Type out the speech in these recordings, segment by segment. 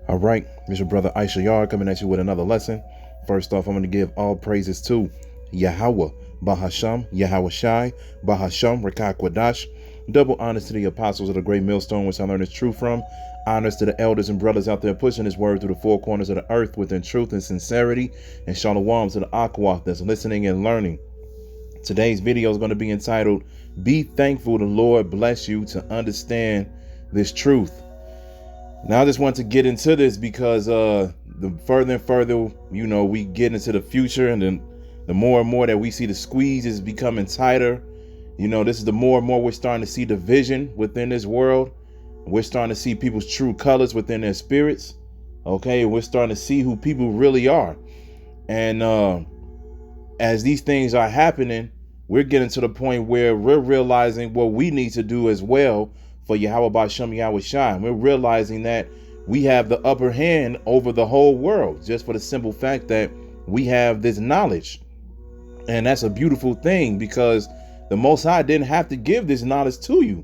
All right, it's your brother Issachar coming at you with another lesson. First off, I'm going to give all praises to Yahweh, Bahasham, Yahweh Shai, Bahasham, Rachaa Quadash. Double honors to the apostles of the great millstone, which I learned is true from. Honors to the elders and brothers out there pushing his word through the four corners of the earth within truth and sincerity. And shalom to the Aqua that's listening and learning. Today's video is going to be entitled, Be Thankful the Lord Bless You to Understand This Truth. Now, I just want to get into this because the further and further, we get into the future, and then the more and more that we see the squeeze is becoming tighter. This is the more and more we're starting to see division within this world. We're starting to see people's true colors within their spirits. Okay, we're starting to see who people really are. And as these things are happening, we're getting to the point where we're realizing what we need to do as well for Yahweh B'Shem Yahweh Shai. We're realizing that we have the upper hand over the whole world, just for the simple fact that we have this knowledge. And that's a beautiful thing, because the Most High didn't have to give this knowledge to you.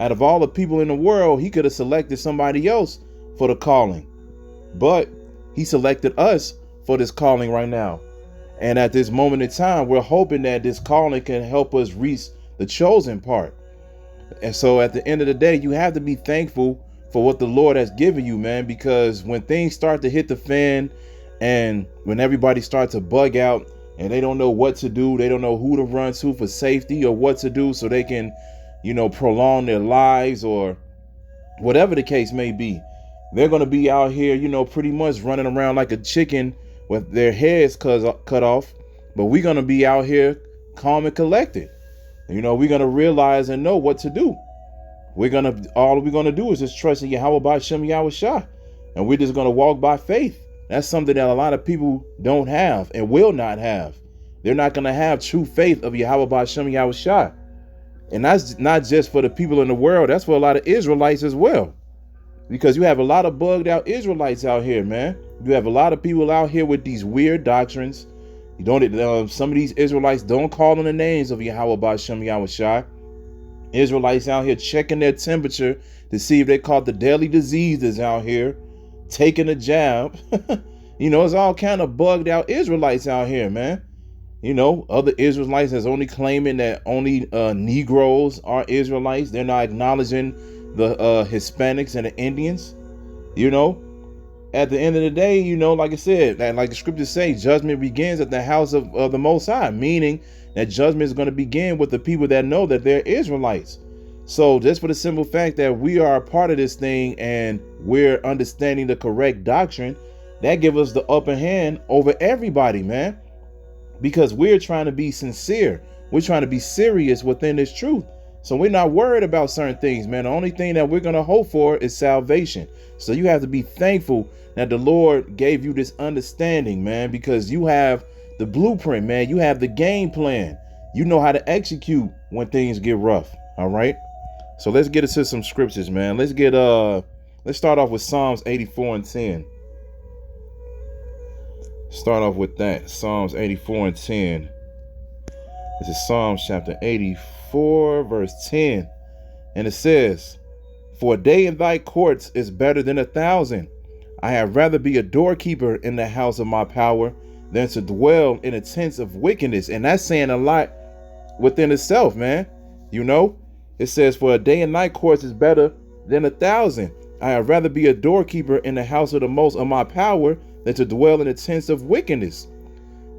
Out of all the people in the world, he could have selected somebody else for the calling. But he selected us for this calling right now. And at this moment in time, we're hoping that this calling can help us reach the chosen part. And so at the end of the day, you have to be thankful for what the Lord has given you, man, because when things start to hit the fan and when everybody starts to bug out and they don't know what to do, they don't know who to run to for safety or what to do so they can, prolong their lives or whatever the case may be, they're going to be out here, pretty much running around like a chicken with their heads cut off. But we're going to be out here calm and collected. We're going to realize and know what to do. All we're going to do is just trust in Yahweh B'Shem Yahweh Shai. And we're just going to walk by faith. That's something that a lot of people don't have and will not have. They're not going to have true faith of Yahweh B'Shem Yahweh Shai. And that's not just for the people in the world. That's for a lot of Israelites as well. Because you have a lot of bugged out Israelites out here, man. You have a lot of people out here with these weird doctrines. Some of these Israelites don't call on the names of Yahweh B'Shem Yahweh Shai. Israelites out here checking their temperature to see if they caught the deadly diseases out here, taking a jab. It's all kind of bugged out Israelites out here, man. Other Israelites that's only claiming that only Negroes are Israelites. They're not acknowledging the Hispanics and the Indians. At the end of the day, like I said, like the scriptures say, judgment begins at the house of the Most High, meaning that judgment is going to begin with the people that know that they're Israelites. So just for the simple fact that we are a part of this thing and we're understanding the correct doctrine, that gives us the upper hand over everybody, man, because we're trying to be sincere. We're trying to be serious within this truth. So we're not worried about certain things, man. The only thing that we're going to hope for is salvation. So you have to be thankful that the Lord gave you this understanding, man, because you have the blueprint, man. You have the game plan. You know how to execute when things get rough. All right. So let's get into some scriptures, man. Let's start off with Psalms 84 and 10. Start off with that. Psalms 84 and 10. This is Psalms chapter 84, verse 10. And it says, For a day in thy courts is better than 1,000. I had rather be a doorkeeper in the house of my power than to dwell in the tents of wickedness. And that's saying a lot within itself, man. It says, for a day in thy courts is better than 1,000. I had rather be a doorkeeper in the house of the most of my power than to dwell in the tents of wickedness.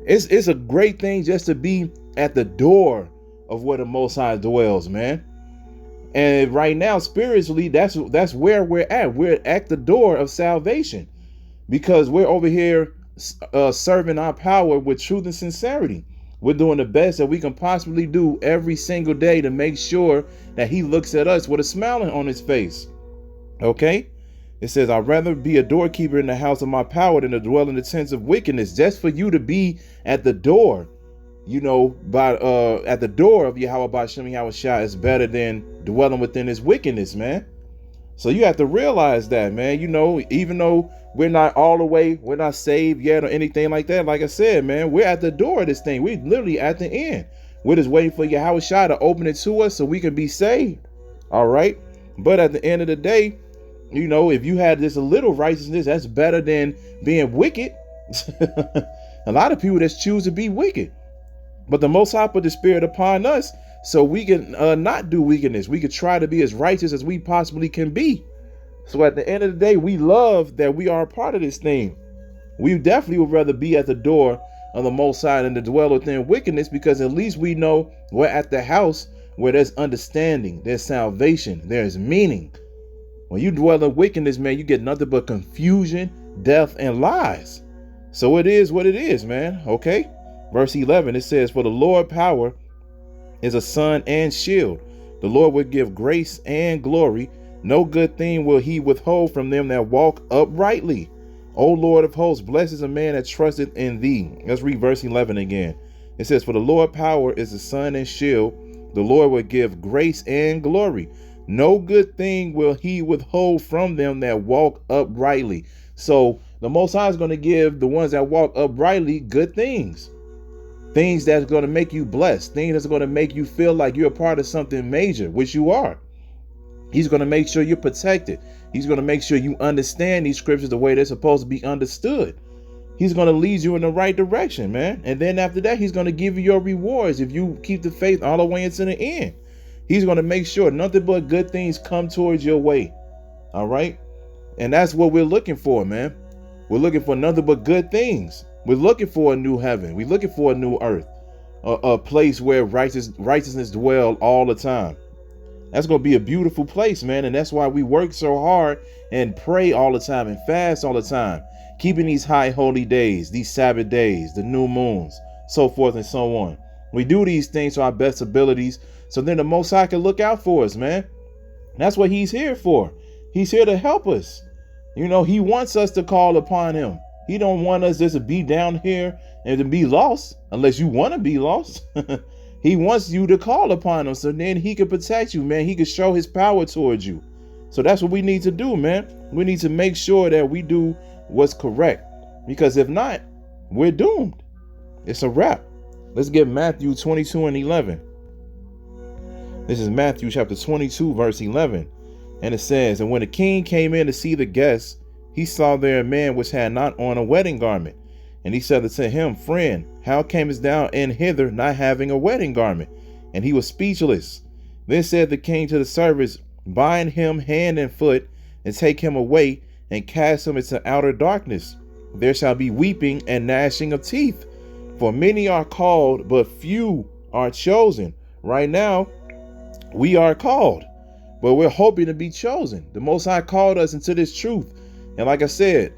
It's a great thing just to be at the door of where the Most High dwells, man. And right now, spiritually, that's where we're at. We're at the door of salvation because we're over here serving our power with truth and sincerity. We're doing the best that we can possibly do every single day to make sure that he looks at us with a smile on his face. Okay? It says, I'd rather be a doorkeeper in the house of my power than to dwell in the tents of wickedness. Just for you to be at the door, at the door of Yahweh B'Shem Yahweh Shai is better than dwelling within his wickedness, man. So you have to realize that, man. Even though we're not all the way, we're not saved yet or anything like that. Like I said, man, we're at the door of this thing. We're literally at the end. We're just waiting for Yahweh Shai to open it to us so we can be saved. All right. But at the end of the day, You know, if you had just a little righteousness, that's better than being wicked. A lot of people that choose to be wicked. But the Most High put the Spirit upon us so we can not do wickedness. We could try to be as righteous as we possibly can be. So at the end of the day, we love that we are a part of this thing. We definitely would rather be at the door of the Most High than to dwell within wickedness, because at least we know we're at the house where there's understanding, there's salvation, there's meaning. When you dwell in wickedness, man, you get nothing but confusion, death, and lies. So it is what it is, man. Okay. Verse 11, it says, "For the Lord power is a sun and shield. The Lord will give grace and glory. No good thing will he withhold from them that walk uprightly. O Lord of hosts, blessed is a man that trusteth in thee." Let's read verse 11 again. It says, "For the Lord power is a sun and shield. The Lord will give grace and glory. No good thing will he withhold from them that walk uprightly." So the Most High is going to give the ones that walk uprightly good things. Things that's going to make you blessed. Things that's going to make you feel like you're a part of something major, which you are. He's going to make sure you're protected. He's going to make sure you understand these scriptures the way they're supposed to be understood. He's going to lead you in the right direction, man. And then after that, he's going to give you your rewards if you keep the faith all the way into the end. He's going to make sure nothing but good things come towards your way. All right. And that's what we're looking for, man. We're looking for nothing but good things. We're looking for a new heaven. We're looking for a new earth, a place where righteousness dwell all the time. That's going to be a beautiful place, man. And that's why we work so hard and pray all the time and fast all the time, keeping these high holy days, these Sabbath days, the new moons, so forth and so on. We do these things to our best abilities, so then the Most High can look out for us, man. That's what he's here for. He's here to help us. You know, he wants us to call upon him. He don't want us just to be down here and to be lost, unless you want to be lost. He wants you to call upon him, so then he can protect you, man. He can show his power towards you. So that's what we need to do, man. We need to make sure that we do what's correct, because if not, we're doomed. It's a wrap. Let's get Matthew 22 and 11. This is Matthew chapter 22, verse 11. And it says, "And when the king came in to see the guests, he saw there a man which had not on a wedding garment. And he said unto him, Friend, how camest thou in hither not having a wedding garment? And he was speechless. Then said the king to the servants, Bind him hand and foot, and take him away, and cast him into outer darkness. There shall be weeping and gnashing of teeth. For many are called, but few are chosen." Right now, we are called, but we're hoping to be chosen. The Most High called us into this truth. And like I said,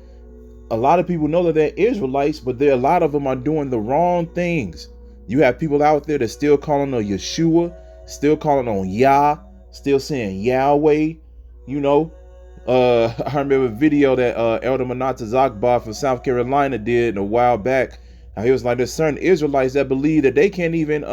a lot of people know that they're Israelites, but a lot of them are doing the wrong things. You have people out there that still calling on Yeshua, still calling on Yah, still saying Yahweh. You know, I remember a video that Elder Manasseh Cubans from South Carolina did a while back. He was like, there's certain Israelites that believe that they can't even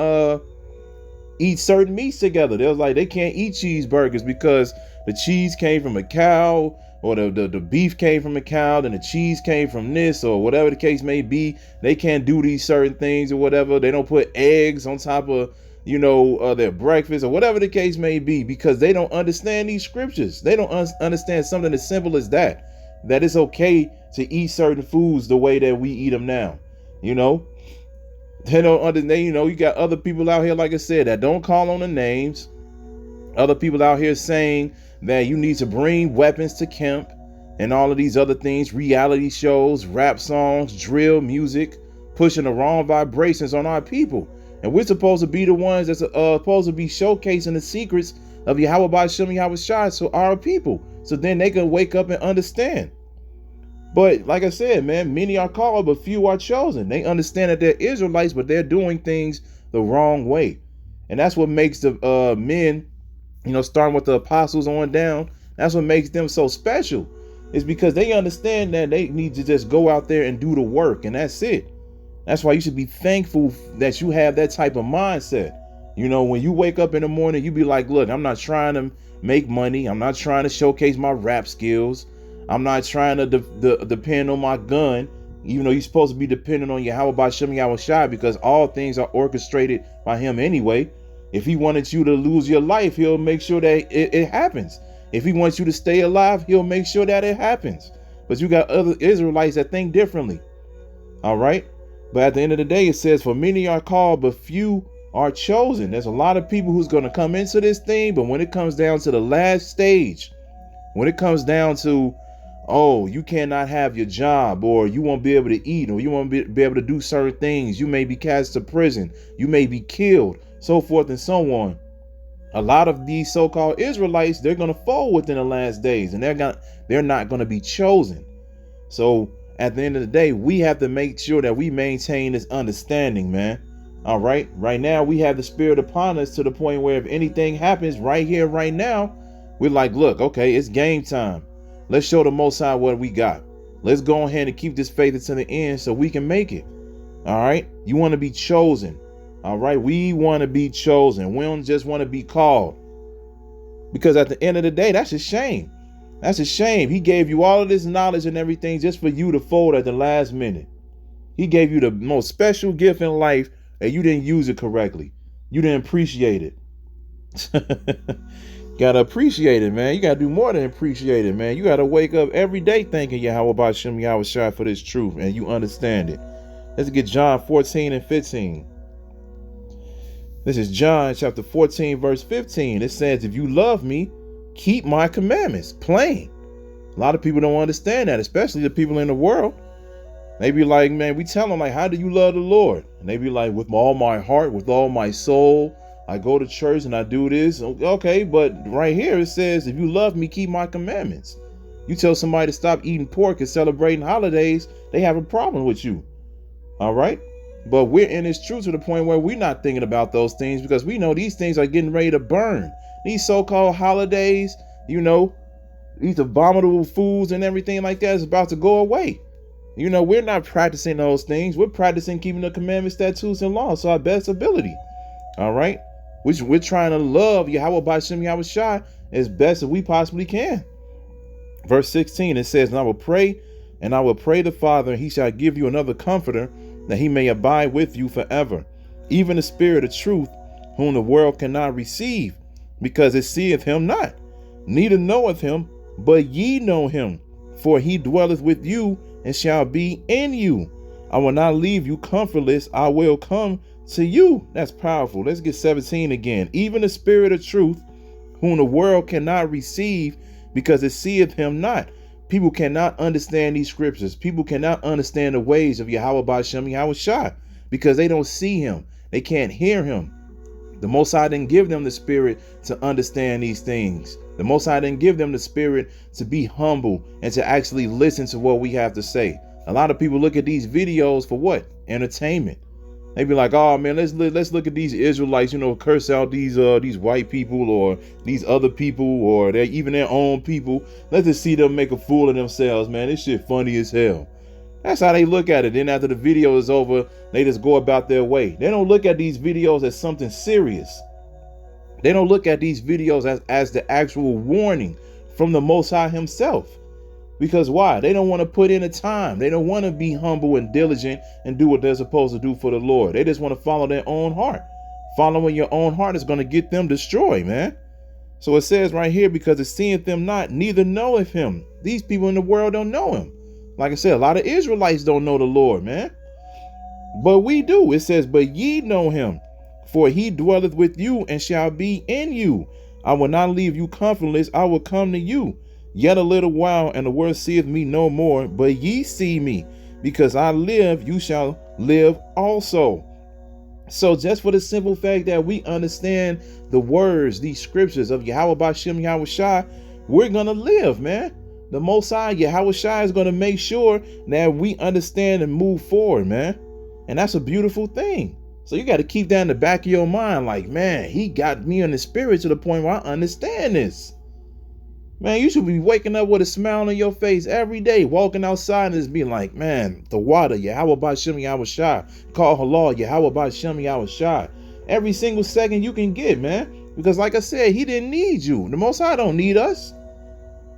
eat certain meats together. They was like, they can't eat cheeseburgers because the cheese came from a cow, or the beef came from a cow, and the cheese came from this, or whatever the case may be. They can't do these certain things or whatever. They don't put eggs on top of, their breakfast or whatever the case may be, because they don't understand these scriptures. They don't understand something as simple as that it's okay to eat certain foods the way that we eat them now. They don't understand. You got other people out here, like I said, that don't call on the names. Other people out here saying that you need to bring weapons to camp and all of these other things, reality shows, rap songs, drill music, pushing the wrong vibrations on our people. And we're supposed to be the ones that's supposed to be showcasing the secrets of Yahweh Ba'Shem Yahweh Shai to our people, so then they can wake up and understand. But like I said, man, many are called, but few are chosen. They understand that they're Israelites, but they're doing things the wrong way. And that's what makes the men, starting with the apostles on down, that's what makes them so special. Is because they understand that they need to just go out there and do the work, and that's it. That's why you should be thankful that you have that type of mindset. When you wake up in the morning, you be like, look, I'm not trying to make money. I'm not trying to showcase my rap skills. I'm not trying to depend on my gun, even though you're supposed to be dependent on Yahweh Ba'Shem Yahweh Shai, because all things are orchestrated by him anyway. If he wanted you to lose your life, he'll make sure that it happens. If he wants you to stay alive, he'll make sure that it happens. But you got other Israelites that think differently. All right. But at the end of the day, it says, for many are called, but few are chosen. There's a lot of people who's going to come into this thing. But when it comes down to the last stage, when it comes down to, oh, you cannot have your job, or you won't be able to eat, or you won't be able to do certain things. You may be cast to prison. You may be killed, so forth and so on. A lot of these so-called Israelites, they're going to fall within the last days, and they're not going to be chosen. So at the end of the day, we have to make sure that we maintain this understanding, man. All right. Right now, we have the Spirit upon us to the point where if anything happens right here, right now, we're like, look, okay, it's game time. Let's show the Most High what we got. Let's go ahead and keep this faith until the end so we can make it. All right. You want to be chosen. All right. We want to be chosen. We don't just want to be called. Because at the end of the day, that's a shame. That's a shame. He gave you all of this knowledge and everything just for you to fold at the last minute. He gave you the most special gift in life and you didn't use it correctly. You didn't appreciate it. Gotta appreciate it, man. You gotta do more than appreciate it, man. You gotta wake up every day thinking Yahweh Ba'Shem Yahweh Shai for this truth and you understand it. Let's get John 14 and 15. This is John chapter 14, verse 15. It says, if you love me, keep my commandments. Plain. A lot of people don't understand that, especially the people in the world. They be like, man, we tell them, like, how do you love the Lord? And they be like, with all my heart, with all my soul. I go to church and I do this. Okay, but right here it says, if you love me, keep my commandments. You tell somebody to stop eating pork and celebrating holidays, they have a problem with you. All right. But we're in this truth to the point where we're not thinking about those things because we know these things are getting ready to burn. These so-called holidays, you know, these abominable foods and everything like that is about to go away. You know, we're not practicing those things. We're practicing keeping the commandments, statutes, and laws to our best ability. All right. Which we're trying to love Yahweh Ba'Shem Yahweh Shai as best as we possibly can. Verse 16, it says, and I will pray the Father, and he shall give you another comforter, that he may abide with you forever, even the Spirit of truth, whom the world cannot receive, because it seeth him not, neither knoweth him, but ye know him, for he dwelleth with you and shall be in you. I will not leave you comfortless, I will come to you. That's powerful. Let's get 17 again. Even the Spirit of truth, whom the world cannot receive, because it seeth him not. People cannot understand these scriptures. People cannot understand the ways of Yahweh Ba'Shem Yahweh Shai because they don't see him. They can't hear him. The Most High didn't give them the spirit to understand these things. The Most High didn't give them the spirit to be humble and to actually listen to what we have to say. A lot of people look at these videos for what? Entertainment. They be like, oh man, let's look at these Israelites, you know, curse out these white people or these other people or they're even their own people. Let's just see them make a fool of themselves, man. This shit funny as hell. That's how they look at it. Then after the video is over, they just go about their way. They don't look at these videos as something serious. They don't look at these videos as the actual warning from the Most High himself. Because why? They don't want to put in the time. They don't want to be humble and diligent and do what they're supposed to do for the Lord. They just want to follow their own heart. Following your own heart is going to get them destroyed, man. So it says right here, because it seeth them not, neither knoweth him. These people in the world don't know him. Like I said, a lot of Israelites don't know the Lord, man. But we do. It says, but ye know him, for he dwelleth with you and shall be in you. I will not leave you comfortless. I will come to you. Yet a little while, and the world seeth me no more, but ye see me. Because I live, you shall live also. So just for the simple fact that we understand the words, these scriptures of Yahweh Ba'Shem Yahweh Shai, we're going to live, man. The Most High, Yahweh Shai, is going to make sure that we understand and move forward, man. And that's a beautiful thing. So you got to keep that in the back of your mind. Like, man, he got me in the spirit to the point where I understand this. Man, you should be waking up with a smile on your face every day, walking outside and just being like, man, the water, Yahweh Ba'Shem Yahweh Shai. Call halal, Yahweh Ba'Shem Yahweh Shai. Every single second you can get, man. Because like I said, he didn't need you. The Most High don't need us.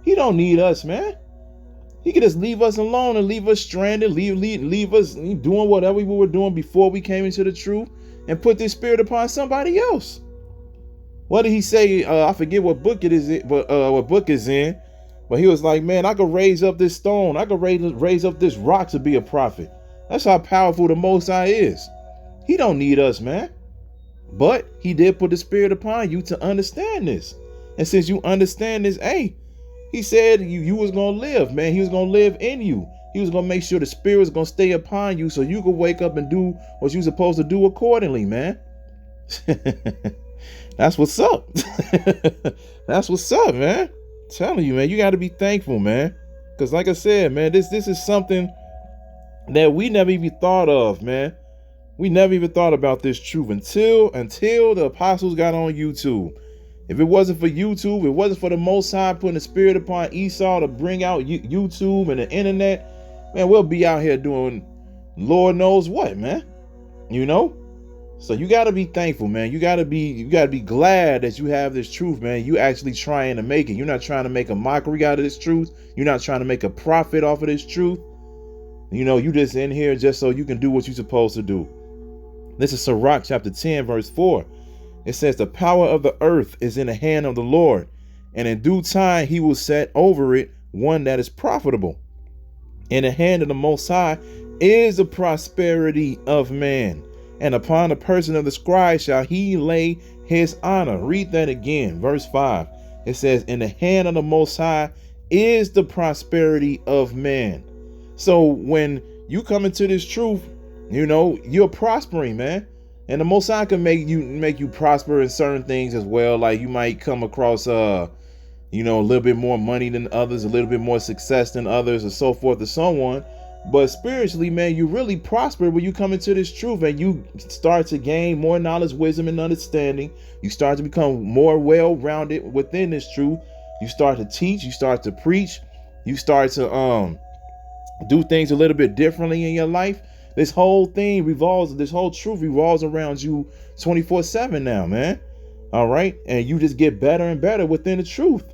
He don't need us, man. He could just leave us alone and leave us stranded, leave us doing whatever we were doing before we came into the truth and put this spirit upon somebody else. What did he say? I forget what book it is, but what book is in. But he was like, man, I could raise up this stone. I could raise up this rock to be a prophet. That's how powerful the Most High is. He don't need us, man. But he did put the spirit upon you to understand this. And since you understand this, hey, he said you was going to live, man. He was going to live in you. He was going to make sure the spirit was going to stay upon you so you could wake up and do what you're supposed to do accordingly, man. That's what's up. That's what's up, man. I'm telling you, man, you got to be thankful, man. Because like I said, man, this is something that we never even thought of, man. We never even thought about this truth until the apostles got on YouTube. If it wasn't for YouTube, it wasn't for the Most High putting the spirit upon Esau to bring out YouTube and the internet, man, we'll be out here doing Lord knows what, man. You know? So you got to be thankful, man. You got to be glad that you have this truth, man. You actually trying to make it. You're not trying to make a mockery out of this truth. You're not trying to make a profit off of this truth. You know, you just in here just so you can do what you're supposed to do. This is Sirach chapter 10, verse 4. It says, the power of the earth is in the hand of the Lord, and in due time he will set over it one that is profitable. In the hand of the Most High is the prosperity of man, and upon the person of the scribe shall he lay his honor. Read that again, verse 5. It says, in the hand of the Most High is the prosperity of man. So when you come into this truth, you know, you're prospering, man. And the Most High can make you prosper in certain things as well. Like you might come across, a little bit more money than others, a little bit more success than others, and so forth and so on. But spiritually, man, you really prosper when you come into this truth and you start to gain more knowledge, wisdom, and understanding. You start to become more well-rounded within this truth. You start to teach. You start to preach. You start to do things a little bit differently in your life. This whole truth revolves around you 24/7 now, man. All right. And you just get better and better within the truth.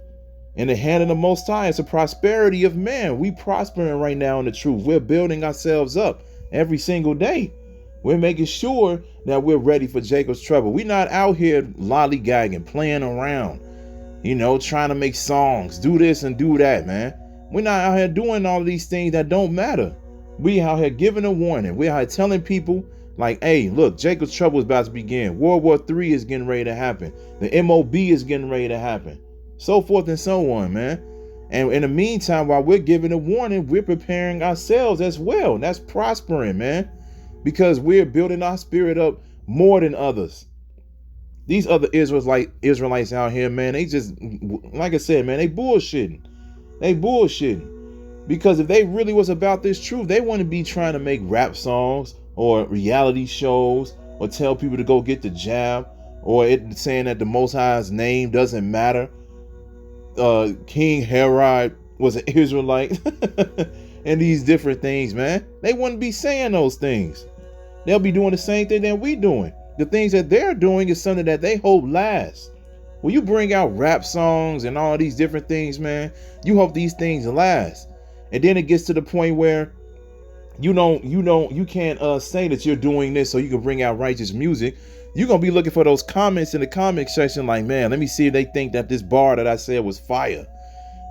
In the hand of the Most High, it's a prosperity of man. We prospering right now in the truth. We're building ourselves up every single day. We're making sure that we're ready for Jacob's trouble. We're not out here lollygagging, playing around, trying to make songs, do this and do that, man. We're not out here doing all of these things that don't matter. We out here giving a warning. We're out here telling people like, hey, look, Jacob's trouble is about to begin. World War III is getting ready to happen. The MOB is getting ready to happen. So forth and so on, man. And in the meantime, while we're giving a warning, we're preparing ourselves as well. And that's prospering, man. Because we're building our spirit up more than others. These other Israelites out here, man, they just, like I said, man, they bullshitting. Because if they really was about this truth, they wouldn't be trying to make rap songs or reality shows or tell people to go get the jab or saying that the Most High's name doesn't matter. King Herod was an Israelite and these different things, man. They wouldn't be saying those things. They'll be doing the same thing that we doing. The things that they're doing is something that they hope lasts. When you bring out rap songs and all these different things, man, you hope these things last. And then it gets to the point where you can't say that you're doing this so you can bring out righteous music. You're going to be looking for those comments in the comment section like, man, let me see if they think that this bar that I said was fire.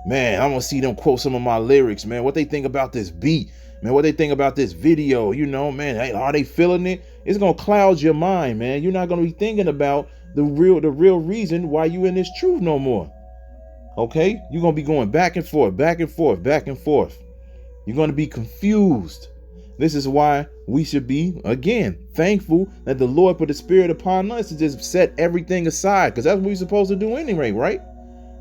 Man, I'm going to see them quote some of my lyrics, man. What they think about this beat, man, what they think about this video, man, hey, are they feeling it? It's going to cloud your mind, man. You're not going to be thinking about the real reason why you in this truth no more. Okay? You're going to be going back and forth, back and forth, back and forth. You're going to be confused. This is why we should be, again, thankful that the Lord put the spirit upon us to just set everything aside, because that's what we're supposed to do anyway, right?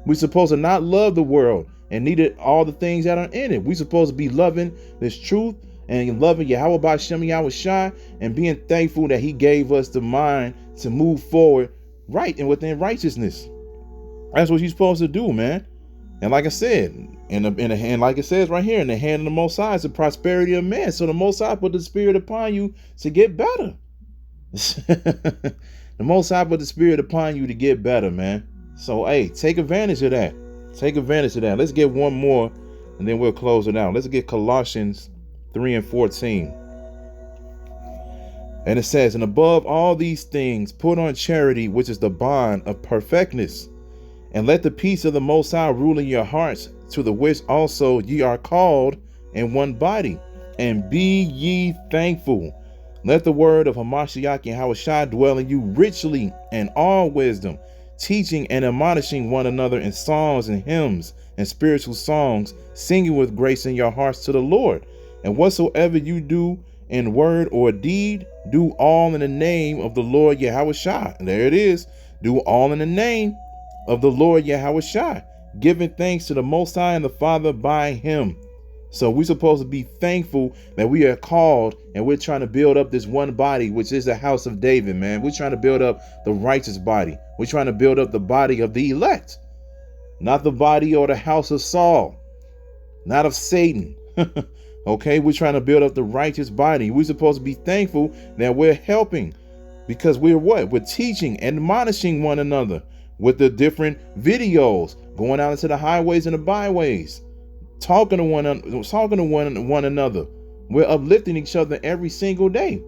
We're supposed to not love the world and neither all the things that are in it. We're supposed to be loving this truth and loving Yahweh B'Shem Yahweh Shai and being thankful that he gave us the mind to move forward right and within righteousness. That's what you're supposed to do, man. And like I said, in the hand, like it says right here, in the hand of the Most High is the prosperity of man. So the Most High put the spirit upon you to get better. The Most High put the spirit upon you to get better, man. So, hey, take advantage of that. Take advantage of that. Let's get one more and then we'll close it out. Let's get Colossians 3:14. And it says, and above all these things, put on charity, which is the bond of perfectness. And let the peace of the Most High rule in your hearts, to the which also ye are called in one body. And be ye thankful. Let the word of Hamashiach Yahushua dwell in you richly in all wisdom, teaching and admonishing one another in psalms and hymns and spiritual songs, singing with grace in your hearts to the Lord. And whatsoever you do in word or deed, do all in the name of the Lord Yahushua. There it is. Do all in the name of the Lord Yahushua, giving thanks to the Most High and the Father by him. So we're supposed to be thankful that we are called, and we're trying to build up this one body, which is the house of David, man. We're trying to build up the righteous body. We're trying to build up the body of the elect, not the body or the house of Saul, not of Satan. Okay, we're trying to build up the righteous body. We're supposed to be thankful that we're helping, because we're what? We're teaching and admonishing one another with the different videos, going out into the highways and the byways, talking to one another. We're uplifting each other every single day,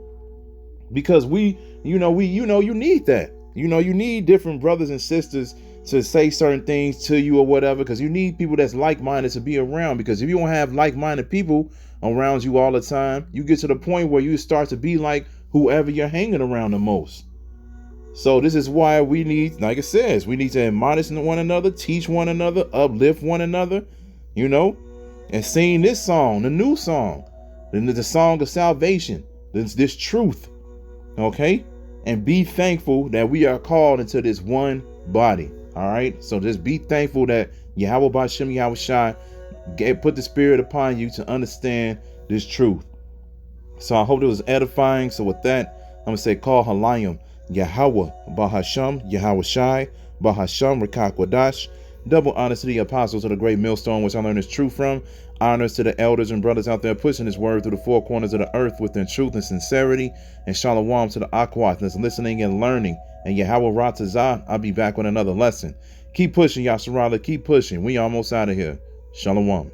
because you need that. You need different brothers and sisters to say certain things to you or whatever, because you need people that's like-minded to be around. Because if you don't have like-minded people around you all the time, you get to the point where you start to be like whoever you're hanging around the most. So this is why we need, like it says, we need to admonish one another, teach one another, uplift one another, and sing this song, the new song, the song of salvation, this truth. Okay, and be thankful that we are called into this one body. All right, so just be thankful that Yahweh Bashem Yahushai put the spirit upon you to understand this truth. So I hope it was edifying. So with that, I'm gonna say, call Halayim Yahweh Bahasham Yahushai Bahasham Richaa Quadash. Double honors to the apostles of the great millstone, which I learned is true from. Honors to the elders and brothers out there pushing his word through the four corners of the earth within truth and sincerity. And shalom to the Akwat that's listening and learning. And Yahweh Ratazah, I'll be back with another lesson. Keep pushing, Yasharala. Keep pushing. We almost out of here. Shalom.